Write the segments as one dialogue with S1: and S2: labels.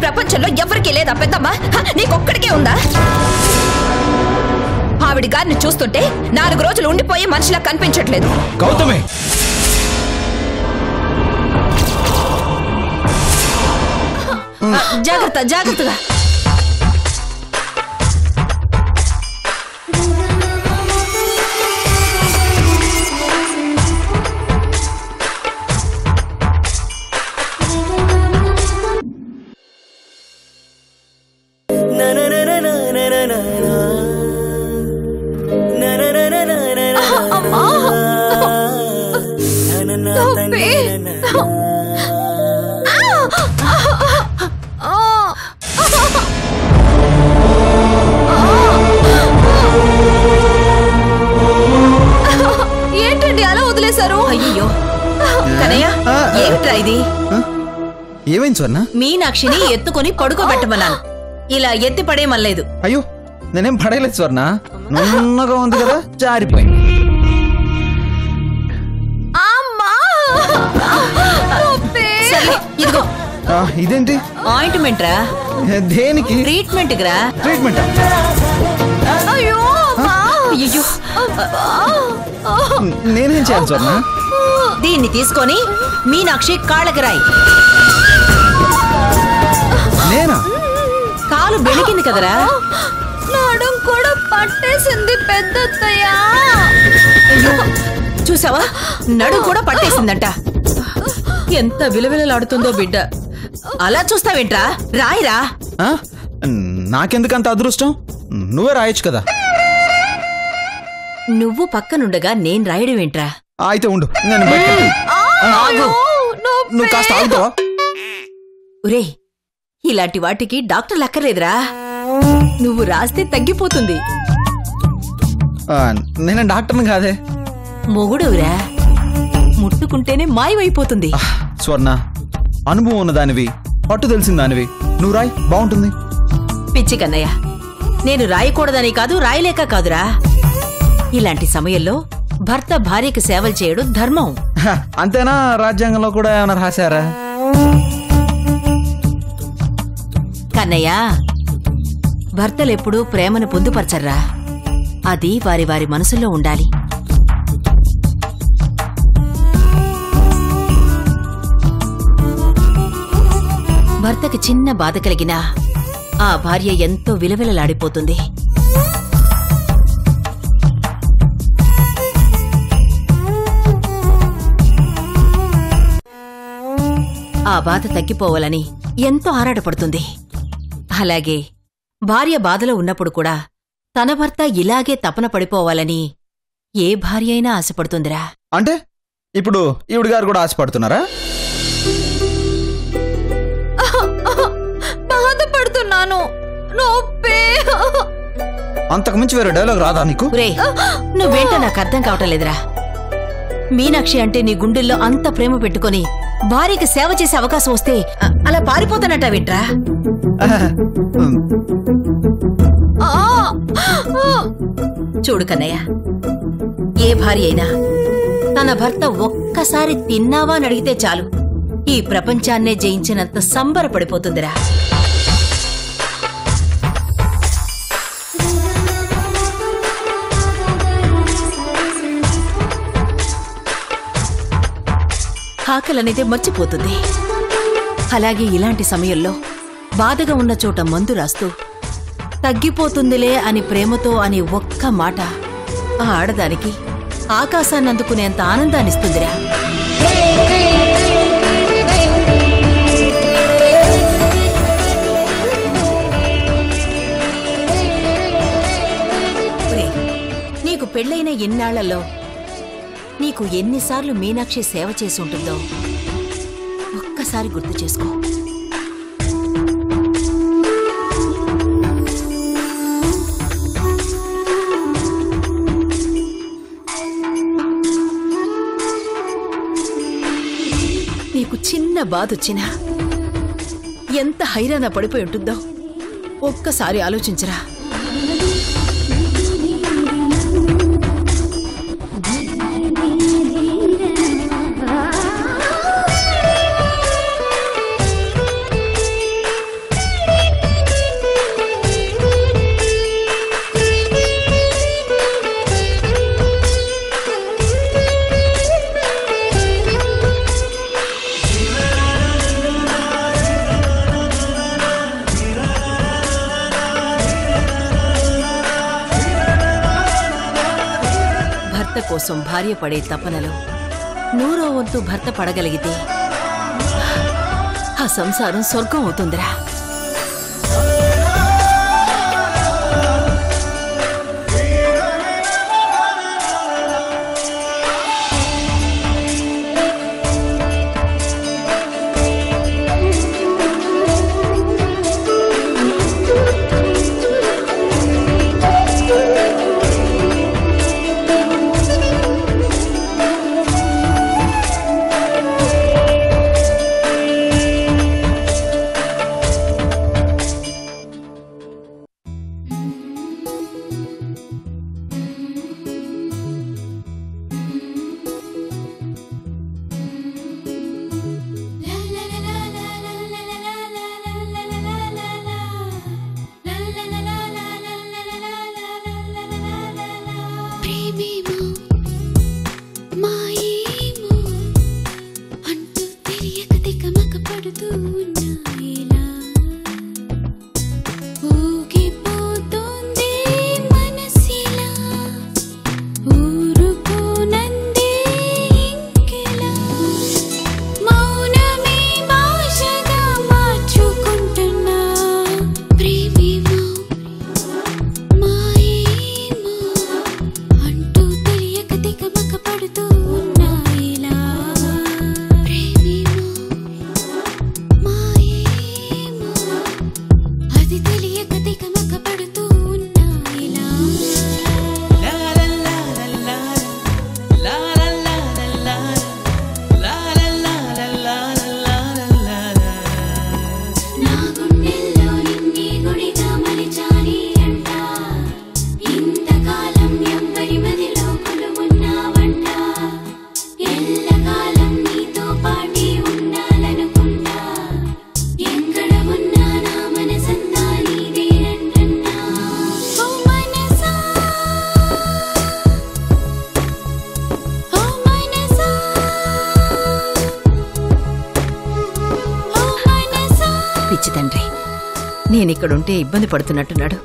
S1: ప్రపంచంలో ఎవరికీ లేదా పెద్దమ్మా? నీకొక్కడికే ఉందా? ఆవిడ గారిని చూస్తుంటే 4 రోజులు ఉండిపోయే మనిషిలా కనిపించట్లేదు.
S2: గౌతమి,
S1: జాగ్రత్త, జాగ్రత్తగా. ఏంటండి అలా వదిలేశారు? అయ్యో కనయ్య, ఏమిట్రా ఇది?
S2: ఏమైంది స్వర్ణ?
S1: మీనాక్షిని ఎత్తుకొని పడుకోబెట్టమన్నాను, ఇలా ఎత్తి పడేయమనలేదు.
S2: అయ్యో నేనేం పడేయలేదు స్వర్ణ, నున్నగా ఉంది కదా జారిపోయింది.
S1: ఇదిగో
S2: ఇదేంటి?
S1: ఆయింట్మెంట్ రా.
S2: దేనికి?
S1: ట్రీట్మెంట్ రా.
S2: ట్రీట్మెంట్?
S1: అయ్యో అయ్యో,
S2: నేనేం చేయాలి స్వర్ణ?
S1: దీన్ని తీసుకొని మీనాక్షి కాళ్ళకి రాయి.
S2: నేనా?
S1: కాలు బెణికింది కదరా. నడుం కూడా పట్టేసింది పెద్దత్తయ్యా. చూసావా, నడుం కూడా పట్టేసిందంట. ఎంత విలవిలలాడుతుందో బిడ్డ. అలా చూస్తావేంట్రా, రాయిరా.
S2: నాకెందుకంత అదృష్టం? నువ్వే రాయొచ్చు కదా.
S1: నువ్వు పక్కనుండగా నేను రాయడం ఏంట్రా?
S2: అయితే ఉండు, నేను నువ్వు కాస్త ఆగుతావా?
S1: ఒరే, ఇలాంటి వాటికి డాక్టర్లు అక్కర్లేదురా, నువ్వు రాస్తే తగ్గిపోతుంది.
S2: నేను డాక్టర్ని కాదే.
S1: మొగుడురా, ముట్టుకుంటేనే మాయమైపోతుంది.
S2: స్వర్ణ, అనుభవం ఉన్న దానివి, పట్టు తెలిసిన దానివి, నువ్వు రాయి, బాగుంటుంది.
S1: పిచ్చి కన్నయ్య, నేను రాయకూడదని కాదు, రాయలేక కాదురా. ఇలాంటి సమయంలో భర్త భార్యకి సేవలు చేయడం ధర్మం.
S2: అంతేనా? రాజ్యాంగంలో కూడా ఏమైనా రాశారా?
S1: కన్నయ్య, భర్తలెప్పుడూ ప్రేమను పొందుపరచర్రా, అది వారి వారి మనసులో ఉండాలి. భర్తకి చిన్న బాధ కలిగినా ఆ భార్య ఎంతో విలవిలలాడిపోతుంది. ఆ బాధ తగ్గిపోవాలని ఎంతో ఆరాటపడుతుంది. అలాగే భార్య బాధలో ఉన్నప్పుడు కూడా తన భర్త ఇలాగే తపన పడిపోవాలని ఏ భార్య అయినా ఆశపడుతుందిరా.
S2: అంటే ఇప్పుడు ఈవిడ గారు కూడా ఆశపడుతున్నారా?
S1: బాధపడుతున్నాను,
S2: అంతకుమించి వేరే డైలాగ్ రాదా నీకు?
S1: నువ్వేంటో నాకు అర్థం కావటం లేదురా. మీనాక్షి అంటే నీ గుండెల్లో అంత ప్రేమ పెట్టుకుని భార్యకి సేవ చేసే అవకాశం వస్తే అలా పారిపోతానటావేంట్రా? చూడు కన్నయ్య, ఏ భార్య అయినా తన భర్త ఒక్కసారి తిన్నావా అని అడిగితే చాలు ఈ ప్రపంచాన్నే జయించినంత సంబరపడిపోతుందిరా. ఆకలనేదే మర్చిపోతుంది. అలాగే ఇలాంటి సమయంలో బాధగా ఉన్న చోట మందు రాస్తూ తగ్గిపోతుందిలే అని ప్రేమతో అని ఒక్క మాట ఆ ఆడదానికి ఆకాశాన్ని అందుకునేంత ఆనందాన్నిస్తుందిరా. నీకు పెళ్ళైన ఎన్నాళ్లలో నీకు ఎన్నిసార్లు మీనాక్షి సేవ చేసి ఉంటుందో ఒక్కసారి గుర్తు చేసుకో. నీకు చిన్న బాధొచ్చినా ఎంత హైరాణ పడిపోయి ఉంటుందో ఒక్కసారి ఆలోచించరా. కోసం భార్య పడే తపనలో 100వ వంతు భర్త పడగలిగితే ఆ సంసారం స్వర్గం అవుతుందిరా. పిచ్చి తండ్రి, నేనిక్కడుంటే ఇబ్బంది పడుతున్నట్టున్నాడు.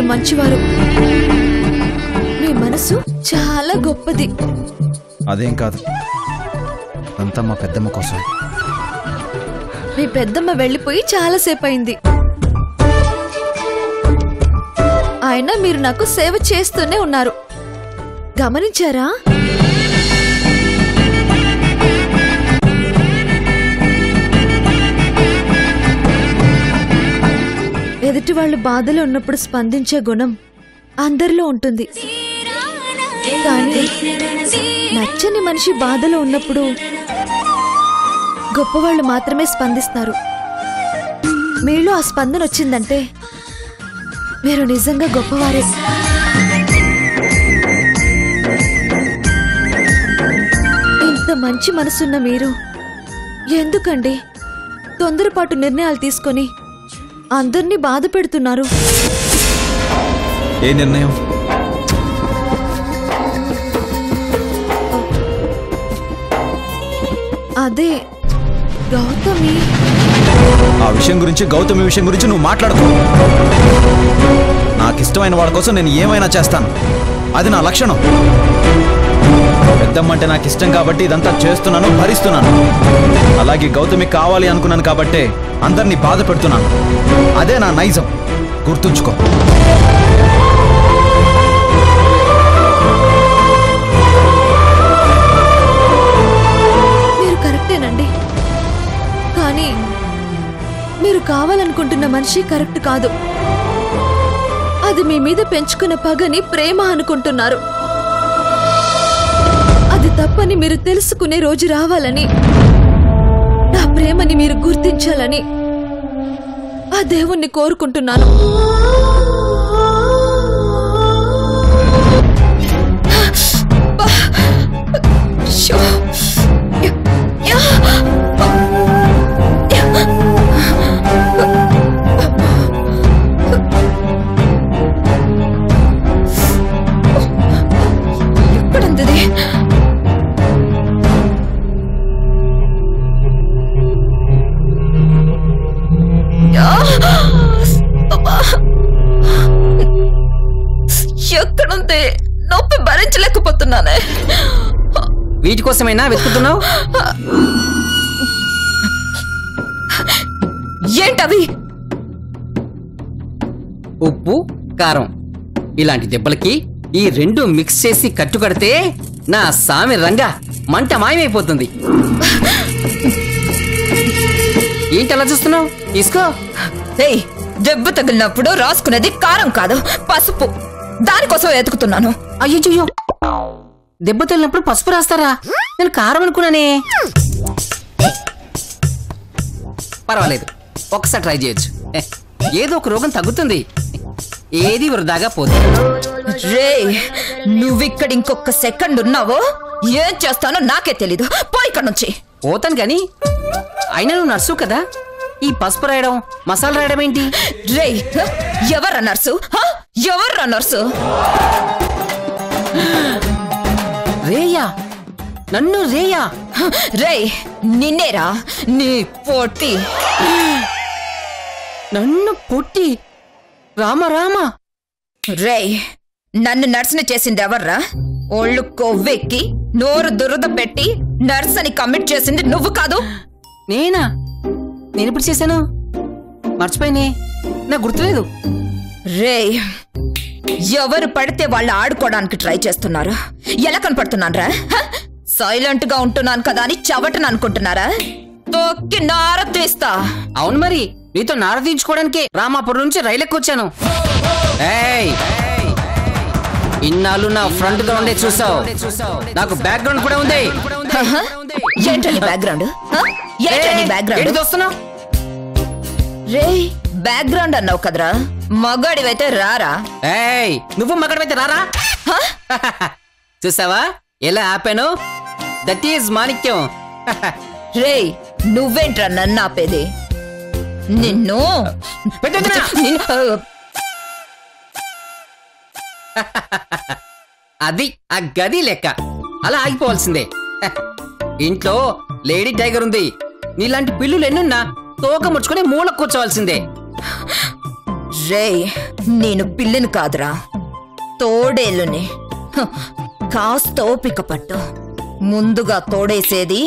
S3: మంచివారు, మీ మనసు చాలా గొప్పది.
S2: అదేం కాదు, అంతా మా పెద్దమ్మ కోసం.
S3: మీ పెద్దమ్మ వెళ్ళిపోయి చాలాసేపు అయింది. ఆయన మీరు నాకు సేవ చేస్తూనే ఉన్నారు, గమనించారా? ఎదుటి వాళ్ళు బాధలో ఉన్నప్పుడు స్పందించే గుణం అందరిలో ఉంటుంది. కానీ నచ్చని మనిషి బాధలో ఉన్నప్పుడు గొప్పవాళ్ళు మాత్రమే స్పందిస్తారు. మీలో ఆ స్పందన వచ్చిందంటే మీరు నిజంగా గొప్పవారే. ఇంత మంచి మనసున్న మీరు ఎందుకండి తొందరపాటు నిర్ణయాలు తీసుకొని అందర్నీ బాధ పెడుతున్నారు?
S2: ఏ నిర్ణయం?
S3: అదే గౌతమి.
S2: ఆ విషయం గురించి, గౌతమి విషయం గురించి నువ్వు మాట్లాడుకో. నాకిష్టమైన వాడి కోసం నేను ఏమైనా చేస్తాను, అది నా లక్షణం. పెద్దమ్మంటే నాకు ఇష్టం కాబట్టి ఇదంతా చేస్తున్నాను, భరిస్తున్నాను. అలాగే గౌతమి కావాలి అనుకున్నాను కాబట్టే అందరినీ బాధ పెడుతున్నాను. అదే నా నైజం, గుర్తుంచుకో.
S3: మీరు కరెక్టేనండి, కానీ మీరు కావాలనుకుంటున్న మనిషి కరెక్ట్ కాదు. అది మీ మీద పెంచుకున్న పగని ప్రేమ అనుకుంటున్నారు. అది తప్పని మీరు తెలుసుకునే రోజు రావాలని, నా ప్రేమని మీరు గుర్తించాలని ఆ దేవుణ్ణి కోరుకుంటున్నాను. ఎక్కడుంది? ఎక్కడుంది? నొప్పి భరించలేకపోతున్నానే.
S4: వీటి కోసమైనా వెతుకుతున్నావు?
S3: ఏంటవి?
S4: ఉప్పు, కారం. ఇలాంటి దెబ్బలకి ఈ రెండు మిక్స్ చేసి కట్టుకడితే నా సామి రంగా మంట మాయమైపోతుంది. ఏంటి అలా చూస్తున్నావు? తీసుకో.
S3: దెబ్బ తగిలినప్పుడు రాసుకునేది కారం కాదు, పసుపు. దానికోసం వెతుకుతున్నాను.
S4: అయ్యో, దెబ్బ తగిలినప్పుడు పసుపు రాస్తారా? నేను కారం అనుకున్నానే. పర్వాలేదు, ఒక్కసారి ట్రై చేయొచ్చు. ఏదో ఒక రోగం తగ్గుతుంది, ఏది వృధాగా పోతుంది.
S3: రే, నువ్విక్కడ ఇంకొక సెకండ్ ఉన్నావో ఏం చేస్తానో నాకే తెలీదు. పో ఇక్కడ నుంచి.
S4: పోతాను గాని, అయినా నువ్వు నర్సు కదా, ఈ పసుపు రాయడం మసాలా రాయడం ఏంటి?
S3: రే, ఎవర్రా నర్సు? ఎవర్రా నర్సు?
S4: రేయా? నన్ను రేయా?
S3: రే, నిన్నేరా, నీ పొట్టి.
S4: నన్ను పొట్టి? రామ రామ.
S3: రే, నన్ను నర్సుని చేసింది ఎవర్రా? ఒళ్ళు కొవ్వెక్కి నోరు దురద పెట్టి నర్సని కమిట్ చేసింది నువ్వు కాదు.
S4: నేనా? నేను ఇప్పుడు చేశాను, మర్చిపోయినే, నాకు గుర్తులేదు.
S3: రే, ఎవరు పడితే వాళ్ళు ఆడుకోవడానికి ట్రై చేస్తున్నారు. ఎలా కనపడుతున్నాను రా? సైలెంట్ గా ఉంటున్నాను కదా అని చవటను అనుకుంటున్నారా? తొక్కి నార తీస్తా.
S4: అవును మరి, నీతో నార తీయించుకోవడానికి రామాపురం నుంచి రైలెక్కొచ్చాను. ఇన్నాళ్ళు నా ఫ్రంట్ గ్రౌండే చూసావు, నాకు బ్యాక్గ్రౌండ్ కూడా ఉంది.
S3: ఏంటని బ్యాక్గ్రౌండ్? ఏంటని బ్యాక్గ్రౌండ్?
S4: చూస్తున్నావు?
S3: రే, బ్యాక్గ్రౌండ్ అన్నావు కదరా, మగాడివైతే రారా?
S4: నువ్వు మగాడివైతే రారా? చూసావా ఎలా ఆపాను? దట్ ఈజ్ మాణిక్యం.
S3: రే, నువ్వేంట్రా నన్ను ఆపేది? నిన్ను
S4: అది ఆ గది లెక్క, అలా ఆగిపోవాల్సిందే. ఇంట్లో లేడీ టైగర్ ఉంది, నీలాంటి పిల్లులు ఎన్నున్నా తోక ముడుచుకొని మూల కూర్చోవాల్సిందే.
S3: రే, నేను పిల్లిని కాదురా, తోడేలుని. కాస్త ఓపిక పట్టు. ముందుగా తోడేసేది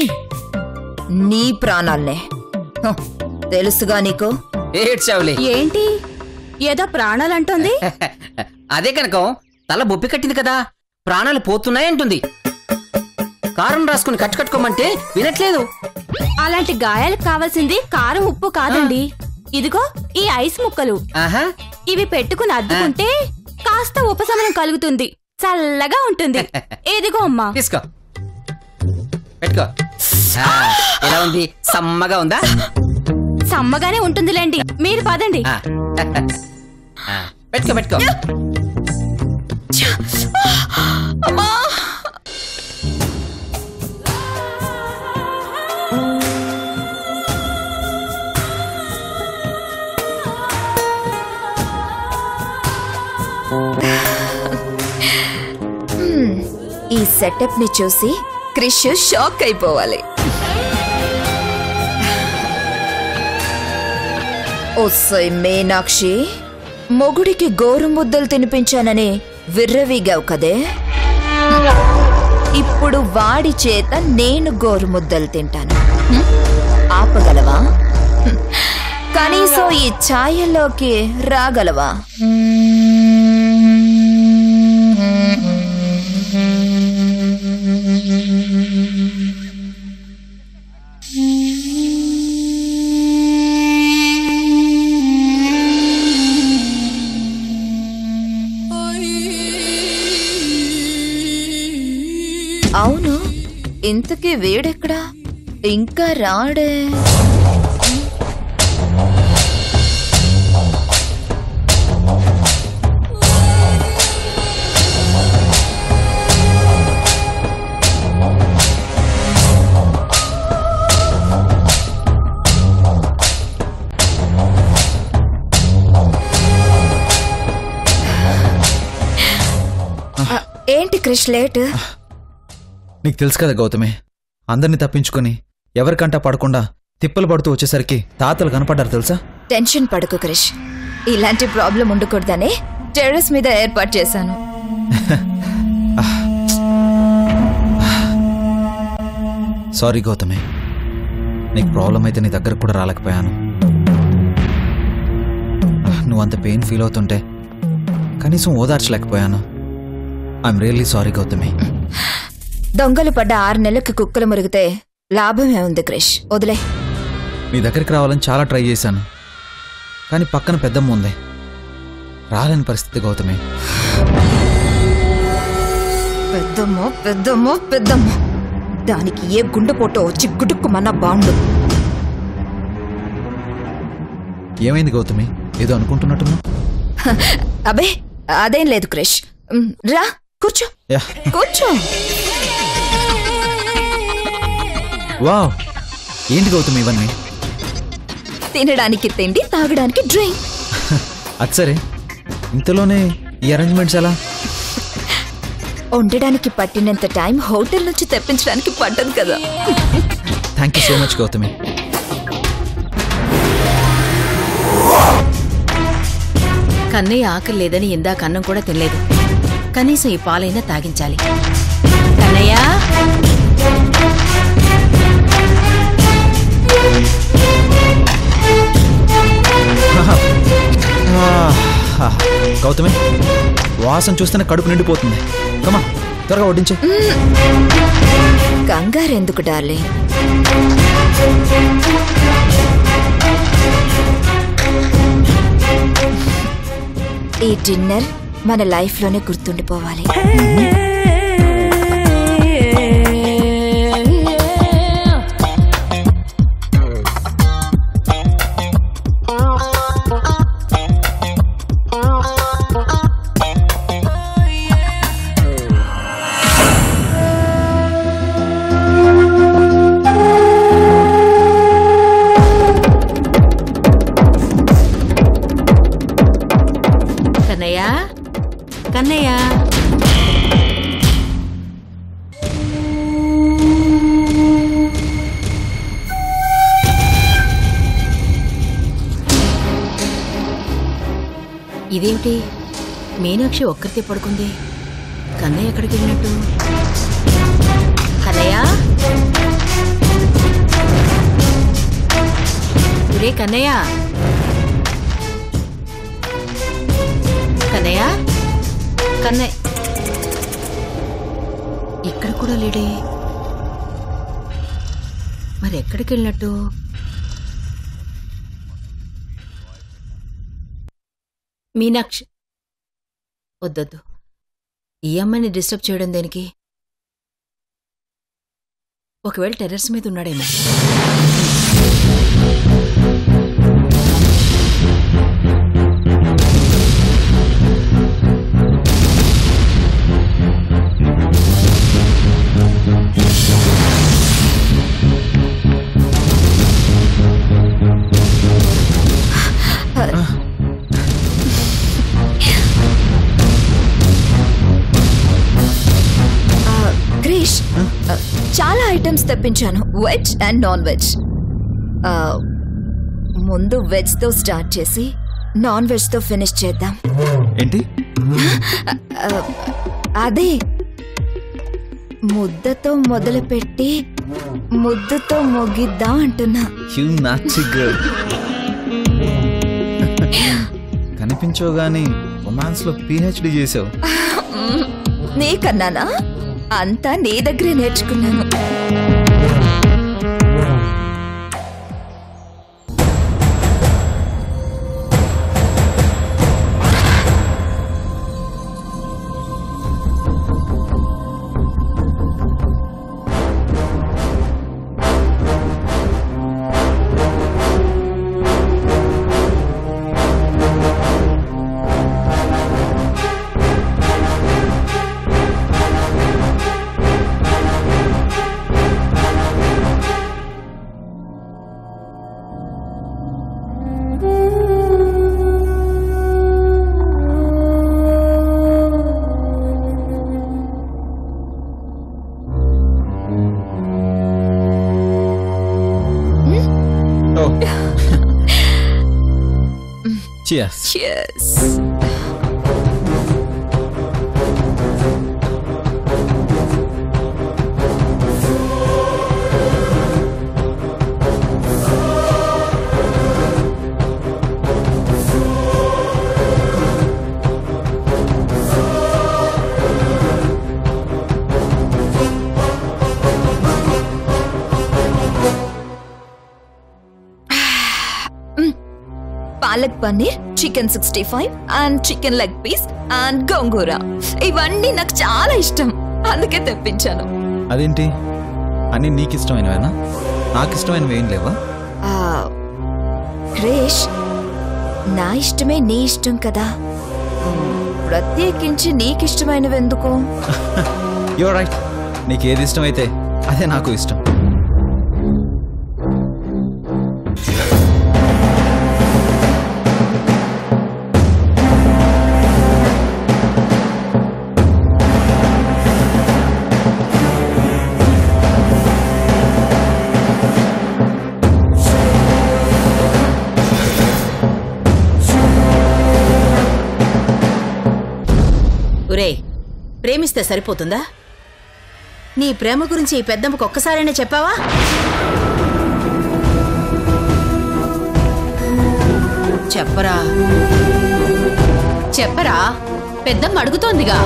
S3: నీ ప్రాణాల్నే. తెలుసుగా నీకు?
S4: ఏడ్చావులే.
S5: ఏంటి ఏదో ప్రాణాలంటుంది?
S4: అదే కనుక తల బొప్పి కట్టింది కదా, ప్రాణాలు పోతున్నాయంటుంది. కారం రాసుకుని కట్టుకట్టుకోమంటే వినట్లేదు.
S5: అలాంటి గాయాలకు కావాల్సింది కారం ఉప్పు కాదండి, ఇదిగో ఈ ఐస్ ముక్కలు. ఇవి పెట్టుకుని అద్దుకుంటే కాస్త ఉపశమనం కలుగుతుంది, చల్లగా ఉంటుంది. ఇదిగో అమ్మా,
S4: తీసుకో, పెట్టుకో. ఎలా ఉంది? సమ్మగా ఉందా?
S5: సమ్మగానే ఉంటుందిలేండి, మీరు పదండి.
S4: పెట్టుకో పెట్టుకో.
S3: ఈ సెటప్ ని చూసి క్రిష్ షాక్ అయిపోవాలి. ఓసై మీనాక్షి, మొగుడికి గోరు ముద్దలు తినిపించానని విర్రవీగావు కదే, ఇప్పుడు వాడి చేత నేను గోరు ముద్దలు తింటాను. ఆపగలవా? కనీసం ఈ ఛాయల్లోకి రాగలవా? అవును, ఇంతకీ వీడెక్కడా? ఇంకా రాడే. క్రిష్ లేట్?
S2: నీకు తెలుసు కదా గౌతమి, అందరినీ తప్పించుకొని ఎవరికంటా పడకుండా తిప్పలు పడుతూ వచ్చేసరికి తాతలు కనపడ్డారు తెలుసా.
S3: టెన్షన్ పడుకు క్రిష్, ఇలాంటి ప్రాబ్లం ఉండకూడదని టెర్రస్ మీద ఏర్పాటు చేశాను.
S2: సారీ గౌతమి, నీకు ప్రాబ్లం అయితే నీ దగ్గరకు కూడా రాలేకపోయాను. నువ్వు అంత పెయిన్ ఫీల్ అవుతుంటే కనీసం ఓదార్చలేకపోయాను. I'm really sorry Gautami.
S3: దొంగలు పడ్డ 6 నెలలకు కుక్కలు మురిగితే లాభమే ఉంది క్రిష్, వదిలే.
S2: నీ దగ్గరికి రావాలని చాలా ట్రై చేశాను, కానీ పక్కన పెద్దమ్మ ఉంది, రాలేని పరిస్థితి గౌతమి.
S3: పెద్దమ్మో పెద్దమ్మో పెద్దమ్మో, దానికి ఏ గుండెపోటో వచ్చి గుడుక్కుమన్నా బాండు.
S2: ఏమైంది గౌతమి, ఏదో అనుకుంటున్నట్టున్నా?
S3: అబే అదేం లేదు క్రిష్, రా కూర్చో.
S2: యా.
S3: కూర్చో.
S2: వావ్, ఏంటి గౌతమి ఇవన్నీ?
S3: తినడానికి తిండి, తాగడానికి డ్రింక్.
S2: అది సరే, ఇంతలోనే ఈ అరేంజ్మెంట్స్ ఎలా?
S3: ఉండడానికి పట్టినంత టైం హోటల్ నుంచి తెప్పించడానికి పట్టదు కదా.
S2: Thank you so much Gautami.
S1: Kannayya ఆకలి లేదని ఇందాక అన్నం కూడా తినలేదు. కనీసం ఈ పాలైనా తాగించాలి. కన్నయ్య,
S2: గౌతమి, వాసన చూస్తేనే కడుపు నిండిపోతుంది. కమా, త్వరగా వడ్డించే.
S3: కంగారెందుకు డార్లింగ్? ఈ డిన్నర్ మన లైఫ్ లోనే గుర్తుండిపోవాలి.
S1: కన్నయ్య, కన్నయ్య, ఇదేమిటి మీనాక్షి ఒక్కరితే పడుకుంది? కన్నయ్య ఎక్కడికి వెళ్ళినట్టు? కన్నయ్య, రే కన్నయ్య, కన్నయ్య, కన్నయ్య ఇక్కడ కూడా లేడే. మరి ఎక్కడికి వెళ్ళినట్టు? మీనాక్షి, వద్దొద్దు, ఈ అమ్మాయిని డిస్టర్బ్ చేయడం దేనికి? ఒకవేళ టెర్రస్ మీద ఉన్నాడేమో.
S3: క్రిష్, చాలా ఐటమ్స్ తెప్పించాను, వెజ్ అండ్ నాన్ వెజ్. ముందు వెజ్ తో స్టార్ట్ చేసి నాన్ వెజ్ తో ఫినిష్ చేద్దాం.
S2: ఏంటి?
S3: అదే, ముద్దతో మొదలుపెట్టి ముద్దుతో ముగిద్దాం అంటున్నా.
S2: కనిపించో గాని రొమాన్స్ లో PhD చేసావు.
S3: నీకన్నానా? అంతా నీ దగ్గరే నేర్చుకున్నాను.
S2: Cheers.
S3: Cheers. Palak paneer, chicken 65 and chicken leg piece and gongura ఇవన్నీ నాకు చాలా ఇష్టం, అందుకే తెప్పించాను.
S2: అదేంటి అన్ని నీకు ఇష్టమైనవేనా? నాకు ఇష్టమైనవి ఏం లేవా?
S3: క్రేష్, నా ఇష్టమే నీ ఇష్టం కదా, ప్రత్యేకించి నీకిష్టమైనవి ఎందుకు?
S2: యూర్ రైట్, నీకు ఏది ఇష్టమైతే అదే నాకు ఇష్టం.
S1: ఒరే, ప్రేమిస్తే సరిపోతుందా? నీ ప్రేమ గురించి ఈ పెద్దమ్మకు ఒక్కసారైనా చెప్పావా? చెప్పరా చెప్పరా, పెద్దమ్మ అడుగుతోందిగా.